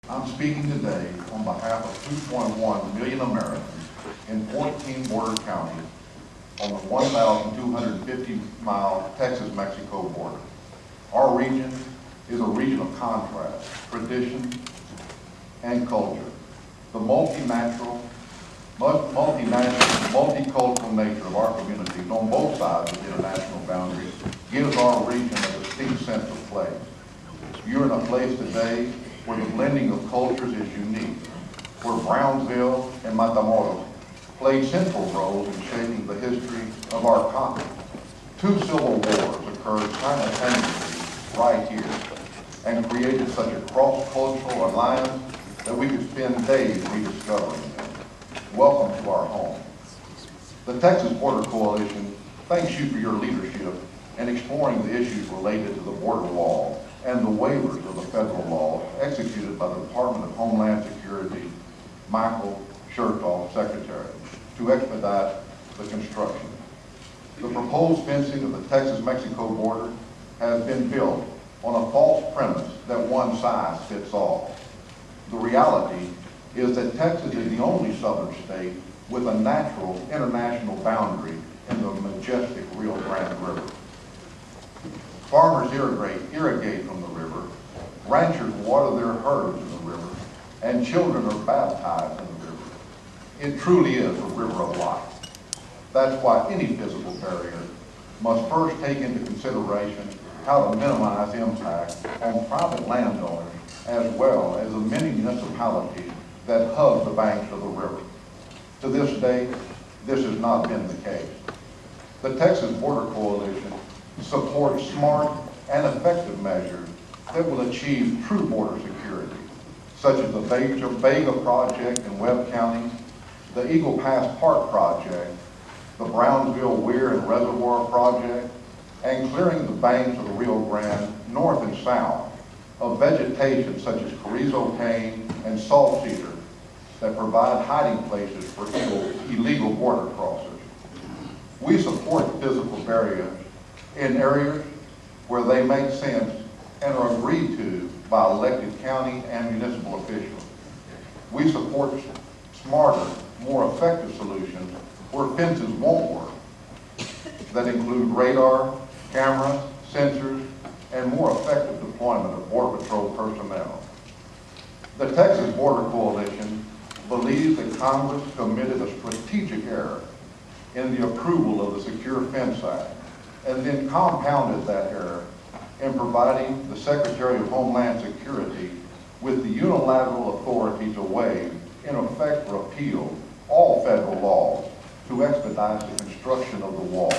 I'm speaking today on behalf of 2.1 million Americans in 14 border counties on the 1,250-mile Texas-Mexico border. Our region is a region of contrast, tradition, and culture. The multinational, multicultural nature of our communities on both sides of the international boundary gives our region a distinct sense of place. You're in a place today where the blending of cultures is unique, where Brownsville and Matamoros played central roles in shaping the history of our continent. 2 civil wars occurred simultaneously right here and created such a cross-cultural alliance that we could spend days rediscovering them. Welcome to our home. The Texas Border Coalition thanks you for your leadership in exploring the issues related to the border wall and the waivers of the federal law executed by the Department of Homeland Security, Michael Chertoffs, Secretary, to expedite the construction. The proposed fencing of the Texas-Mexico border has been built on a false premise that one size fits all. The reality is that Texas is the only southern state with a natural international boundary in the majestic Rio Grande River. Farmers irrigate from the river, ranchers water their herds in the river, and children are baptized in the river. It truly is a river of life. That's why any physical barrier must first take into consideration how to minimize impact on private landowners as well as the many municipalities that hug the banks of the river. To this day, this has not been the case. The Texas Border Coalition supports smart and effective measures that will achieve true border security, such as the Vega Project in Webb County, the Eagle Pass Park Project, the Brownsville Weir and Reservoir Project, and clearing the banks of the Rio Grande north and south of vegetation such as carrizo cane and salt cedar that provide hiding places for illegal border crossers. We support physical barriers in areas where they make sense and are agreed to by elected county and municipal officials. We support smarter, more effective solutions where fences won't work, that include radar, cameras, sensors, and more effective deployment of Border Patrol personnel. The Texas Border Coalition believes that Congress committed a strategic error in the approval of the Secure Fence Act, and then compounded that error in providing the Secretary of Homeland Security with the unilateral authority to waive, in effect repeal, all federal laws to expedite the construction of the wall.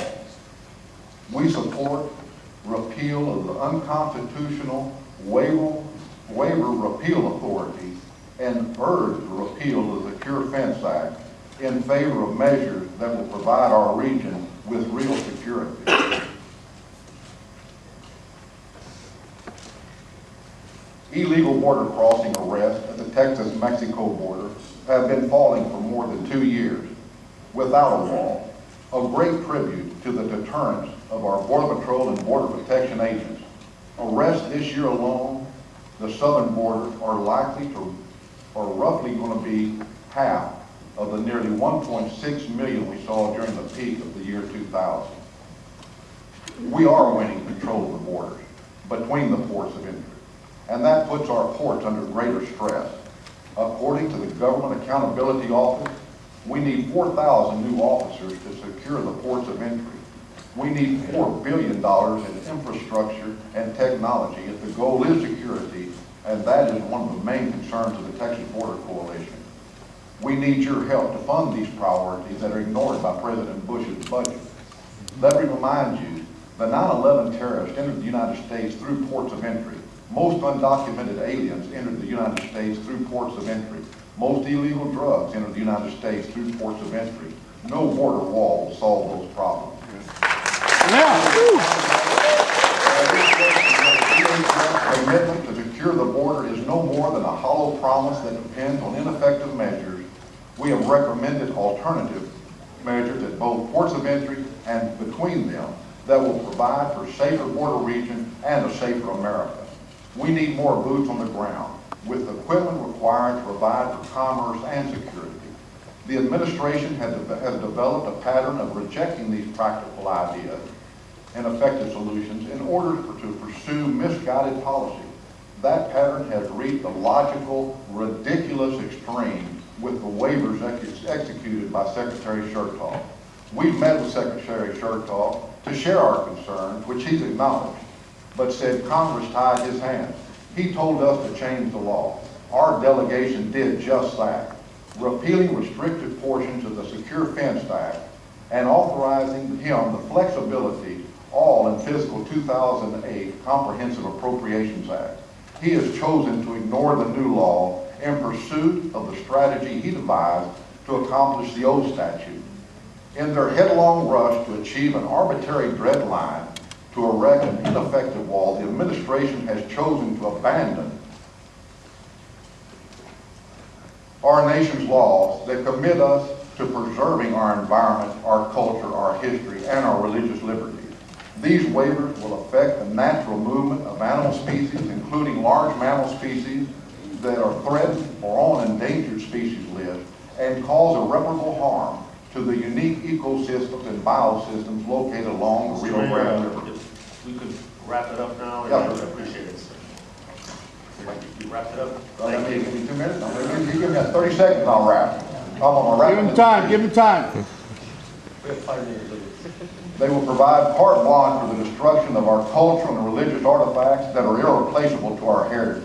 We support repeal of the unconstitutional waiver repeal authority and urge the repeal of the Secure Fence Act in favor of measures that will provide our region with real security. Illegal border crossing arrests at the Texas-Mexico border have been falling for more than 2 years without a wall, a great tribute to the deterrence of our Border Patrol and Border Protection agents. Arrests this year alone, the southern border are roughly going to be half of the nearly 1.6 million we saw during the peak of the year 2000. We are winning control of the borders between the ports of entry, and that puts our ports under greater stress. According to the Government Accountability Office, we need 4,000 new officers to secure the ports of entry. We need $4 billion in infrastructure and technology if the goal is security, and that is one of the main concerns of the Texas Border Coalition. We need your help to fund these priorities that are ignored by President Bush's budget. Let me remind you, the 9/11 terrorists entered the United States through ports of entry. Most undocumented aliens entered the United States through ports of entry. Most illegal drugs entered the United States through ports of entry. No border wall will solve those problems. Commitment to secure the border is no more than a hollow promise that depends on ineffective measures. We have recommended alternative measures at both ports of entry and between them that will provide for a safer border region and a safer America. We need more boots on the ground. with equipment required to provide for commerce and security. The administration has developed a pattern of rejecting these practical ideas and effective solutions in order to pursue misguided policy. That pattern has reached a logical, ridiculous extreme with the waivers executed by Secretary Chertoffs. We've met with Secretary Chertoffs to share our concerns, which he's acknowledged, but said Congress tied his hands. He told us to change the law. Our delegation did just that, repealing restrictive portions of the Secure Fence Act and authorizing him the flexibility, all in fiscal 2008 Comprehensive Appropriations Act. He has chosen to ignore the new law in pursuit of the strategy he devised to accomplish the old statute. In their headlong rush to achieve an arbitrary deadline to erect an ineffective wall, the administration has chosen to abandon our nation's laws that commit us to preserving our environment, our culture, our history, and our religious liberties. These waivers will affect the natural movement of animal species, including large mammal species that are threatened or on endangered species list, and cause irreparable harm to the unique ecosystems and biosystems located along the Rio Grande River. If we could wrap it up now, Yeah. I would appreciate it, sir. You wrapped it up? Give me 2 minutes. You give me 30 seconds, I'll wrap. I'm gonna wrap. Give him time, give him time. We have 5 minutes. They will provide carte blanche for the destruction of our cultural and religious artifacts that are irreplaceable to our heritage.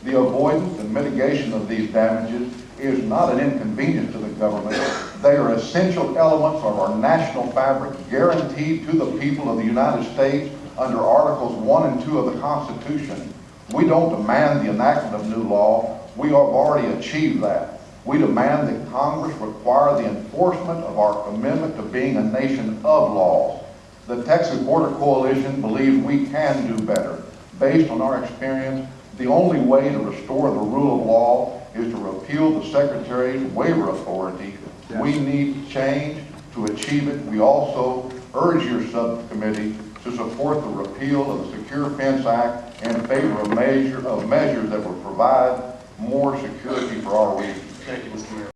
The avoidance and mitigation of these damages is not an inconvenience to the government. They are essential elements of our national fabric, guaranteed to the people of the United States under Articles 1 and 2 of the Constitution. We don't demand the enactment of new law. We have already achieved that. We demand that Congress require the enforcement of our commitment to being a nation of laws. The Texas Border Coalition believes we can do better. Based on our experience, the only way to restore the rule of law is to repeal the Secretary's waiver authority. Yes. We need change to achieve it. We also urge your subcommittee to support the repeal of the Secure Fence Act in favor of measures that will provide more security for our region. Thank you, Mr. Mayor.